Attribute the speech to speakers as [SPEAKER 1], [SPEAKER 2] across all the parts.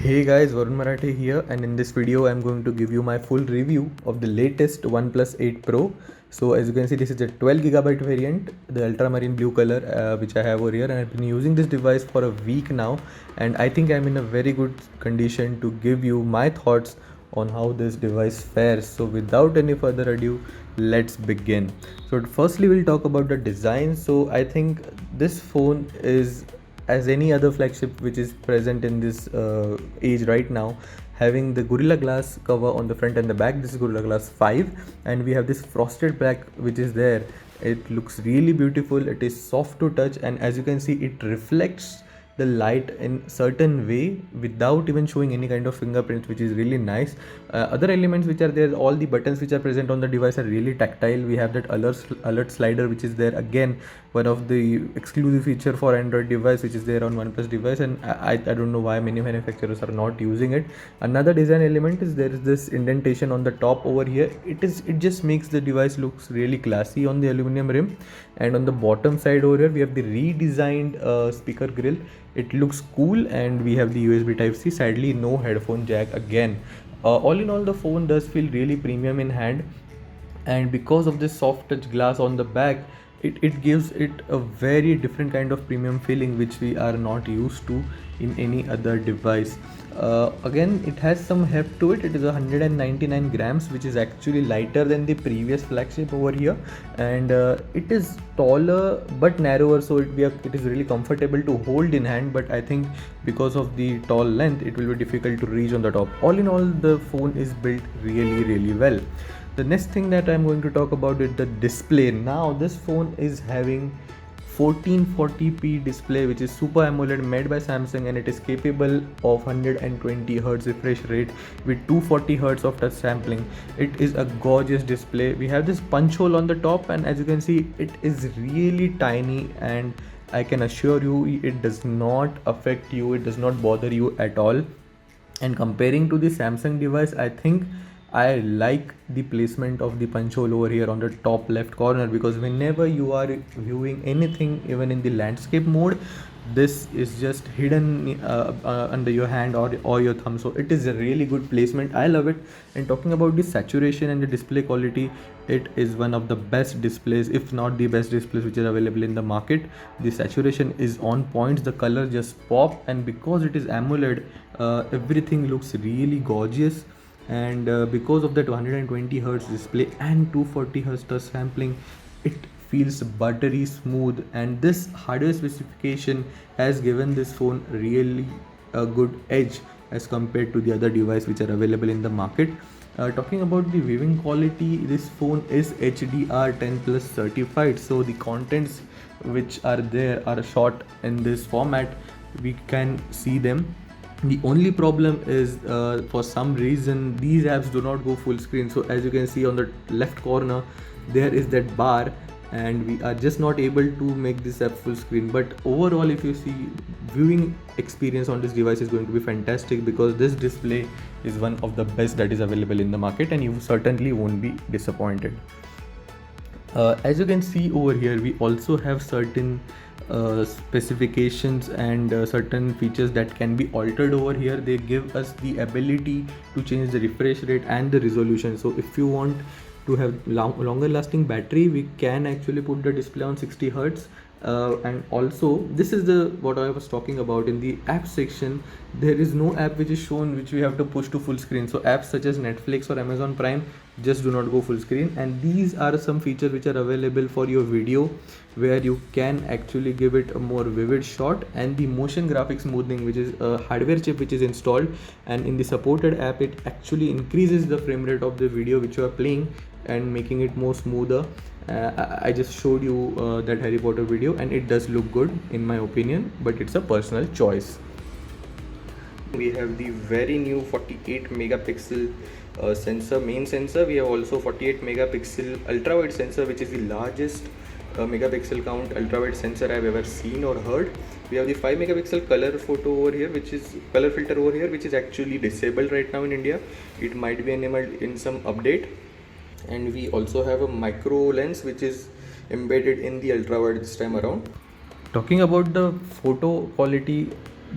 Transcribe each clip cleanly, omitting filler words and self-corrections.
[SPEAKER 1] Hey guys, Varun Marathi here, and in this video I'm going to give you my full review of the latest OnePlus 8 Pro. So as you can see, this is a 12GB variant, the ultramarine blue color, which I have over here, and I've been using this device for a week now, and I think I'm in a very good condition to give you my thoughts on how this device fares. So without any further ado, let's begin. So firstly, we'll talk about the design. So I think this phone is, as any other flagship which is present in this age right now, having the Gorilla Glass cover on the front and the back. This is Gorilla Glass 5, and we have this frosted black which is there. It looks really beautiful. It is soft to touch, and as you can see, it reflects the light in certain way without even showing any kind of fingerprints, which is really nice. Other elements which are there, all the buttons which are present on the device are really tactile. We have that alert slider which is there, again one of the exclusive feature for Android device which is there on OnePlus device, and I don't know why many manufacturers are not using it. Another design element is there is this indentation on the top over here. It just makes the device looks really classy on the aluminum rim, and on the bottom side over here we have the redesigned speaker grill. It looks cool, and we have the USB Type-C. Sadly, no headphone jack again. All in all, the phone does feel really premium in hand, and because of this soft touch glass on the back, it gives it a very different kind of premium feeling which we are not used to in any other device. Again, it has some heft to it. It is 199 grams, which is actually lighter than the previous flagship over here, and it is taller but narrower, so it is really comfortable to hold in hand. But I think because of the tall length, it will be difficult to reach on the top. All in all, the phone is built really well. The next thing that I'm going to talk about is the display. Now this phone is having 1440p display, which is Super AMOLED made by Samsung, and it is capable of 120 Hz refresh rate with 240 Hz of touch sampling. It is a gorgeous display. We have this punch hole on the top, and as you can see, it is really tiny, and I can assure you it does not affect you, it does not bother you at all. And comparing to the Samsung device, I think I like the placement of the punch hole over here on the top left corner, because whenever you are viewing anything, even in the landscape mode, this is just hidden under your hand or your thumb. So it is a really good placement. I love it. And talking about the saturation and the display quality, it is one of the best displays, if not the best displays which are available in the market. The saturation is on point. The color just pop, and because it is AMOLED, everything looks really gorgeous. And because of that 120 Hz display and 240 Hz touch sampling, it feels buttery smooth, and this hardware specification has given this phone really a good edge as compared to the other devices which are available in the market. Talking about the viewing quality, this phone is HDR10+ certified, so the contents which are there are shot in this format. We can see them. The only problem is, for some reason, these apps do not go full screen. So as you can see on the left corner, there is that bar, and we are just not able to make this app full screen. But overall, if you see, viewing experience on this device is going to be fantastic, because this display is one of the best that is available in the market, and you certainly won't be disappointed. As you can see over here, we also have certain specifications and certain features that can be altered over here. They give us the ability to change the refresh rate and the resolution. So if you want to have longer lasting battery, we can actually put the display on 60 Hz. And also, this is what I was talking about. In the app section, there is no app which is shown which we have to push to full screen. So apps such as Netflix or Amazon Prime just do not go full screen, and these are some features which are available for your video, where you can actually give it a more vivid shot. And the motion graphics smoothing, which is a hardware chip which is installed, and in the supported app, it actually increases the frame rate of the video which you are playing and making it more smoother. I just showed you that Harry Potter video, and it does look good in my opinion, but it's a personal choice. We have the very new 48 megapixel sensor, main sensor. We have also 48 megapixel ultra wide sensor, which is the largest megapixel count ultra wide sensor I've ever seen or heard. We have the 5 megapixel color filter over here, which is actually disabled right now in India. It might be enabled in some update. And we also have a micro lens which is embedded in the ultra wide this time around. Talking about the photo quality,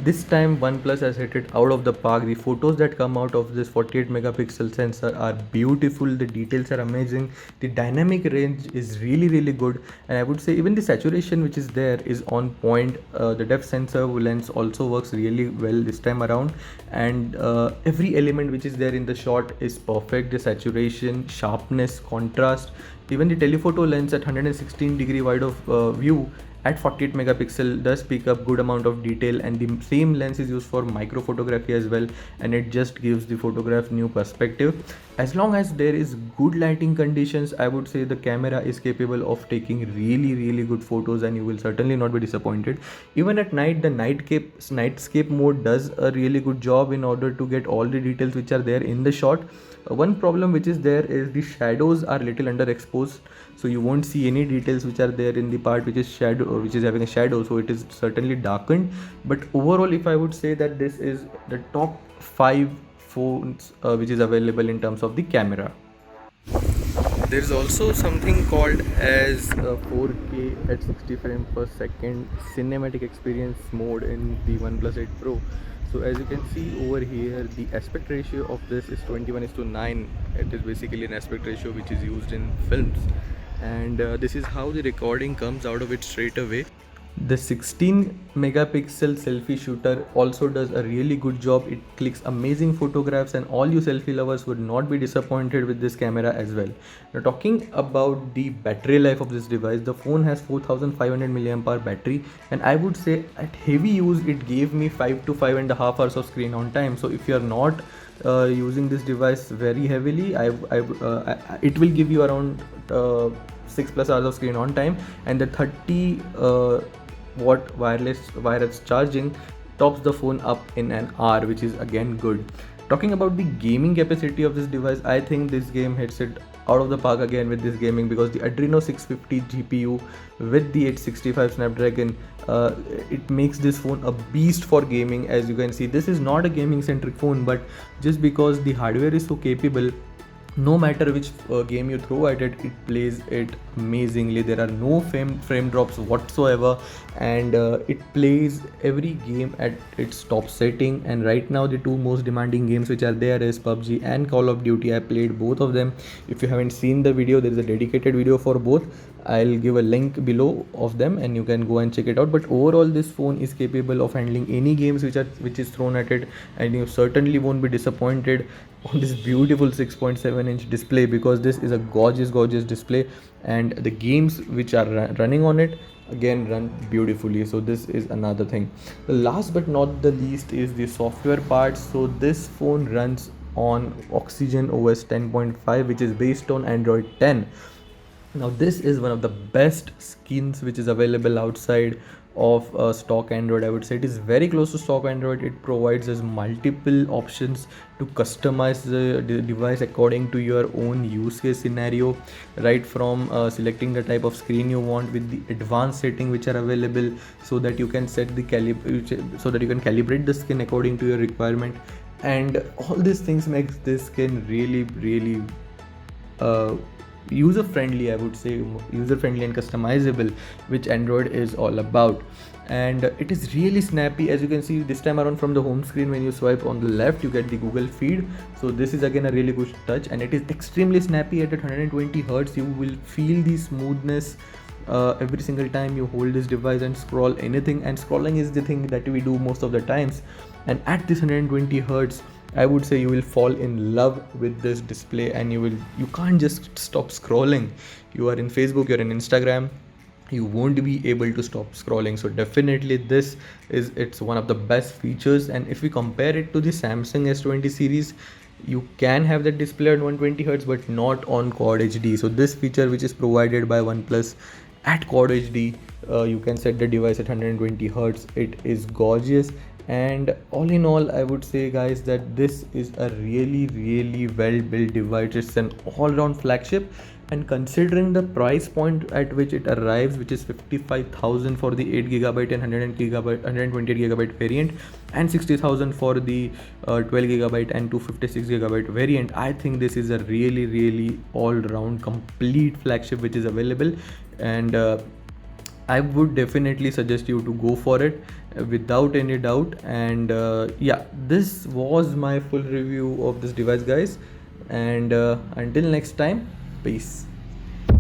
[SPEAKER 1] This time OnePlus has hit it out of the park. The photos that come out of this 48 megapixel sensor are beautiful. The details are amazing. The dynamic range is really good, and I would say even the saturation which is there is on point. The depth sensor lens also works really well this time around, and every element which is there in the shot is perfect. The saturation, sharpness, contrast, even the telephoto lens at 116-degree wide of view at 48 megapixel does pick up good amount of detail, and the same lens is used for micro photography as well, and it just gives the photograph new perspective. As long as there is good lighting conditions, I would say the camera is capable of taking really good photos, and you will certainly not be disappointed. Even at night, the nightscape mode does a really good job in order to get all the details which are there in the shot. One problem which is there is the shadows are little underexposed, so you won't see any details which are there in the part which is shadow, which is having a shadow, so it is certainly darkened. But overall, if I would say that this is the top 5 phones which is available in terms of the camera. There is also something called as 4K at 60 frames per second cinematic experience mode in the OnePlus 8 Pro. So as you can see over here, the aspect ratio of this is 21:9. It is basically an aspect ratio which is used in films, and this is how the recording comes out of it straight away. The 16 megapixel selfie shooter also does a really good job. It clicks amazing photographs, and all you selfie lovers would not be disappointed with this camera as well. Now, talking about the battery life of this device, the phone has 4500 mAh battery, and I would say at heavy use it gave me 5 to 5.5 hours of screen on time. So if you are not using this device very heavily, it will give you around 6+ hours of screen on time, and the 30 watt wireless charging tops the phone up in an hour, which is again good. Talking about the gaming capacity of this device, I think this game hits it out of the park again with this gaming, because the Adreno 650 GPU with the 865 Snapdragon, it makes this phone a beast for gaming. As you can see, this is not a gaming centric phone, but just because the hardware is so capable, no matter which game you throw at it, it plays it amazingly. There are no frame drops whatsoever, and it plays every game at its top setting. And right now the two most demanding games which are there is PUBG and Call of Duty. I played both of them. If you haven't seen the video, there is a dedicated video for both. I'll give a link below of them and you can go and check it out. But overall, this phone is capable of handling any games which is thrown at it, and you certainly won't be disappointed on this beautiful 6.7-inch display, because this is a gorgeous display, and the games which are running on it again run beautifully. So this is another thing. The last but not the least is the software part. So this phone runs on Oxygen OS 10.5, which is based on Android 10. Now this is one of the best skins which is available outside of stock Android. I would say it is very close to stock Android. It provides us multiple options to customize the device according to your own use case scenario, right from selecting the type of screen you want with the advanced setting which are available, so that you can set the calibrate the skin according to your requirement. And all these things makes this skin really user friendly. I would say user friendly and customizable, which Android is all about. And it is really snappy. As you can see this time around, from the home screen, when you swipe on the left, you get the Google feed. So this is again a really good touch, and it is extremely snappy. At 120 Hz you will feel the smoothness every single time you hold this device and scroll anything. And scrolling is the thing that we do most of the times, and at this 120 Hz I would say you will fall in love with this display, and you can't just stop scrolling. You are in Facebook, you're in Instagram, you won't be able to stop scrolling. So definitely it's one of the best features. And if we compare it to the Samsung S20 series, you can have that display at 120 Hz but not on Quad HD. So this feature which is provided by OnePlus at Quad HD, you can set the device at 120 Hz. It is gorgeous. And all in all, I would say guys that this is a really well built device. It's an all-round flagship, and considering the price point at which it arrives, which is 55,000 for the 8GB and 128GB variant, and 60,000 for the 12GB and 256GB variant, I think this is a really all-round complete flagship which is available. And I would definitely suggest you to go for it without any doubt. And yeah, this was my full review of this device, guys. And until next time, peace.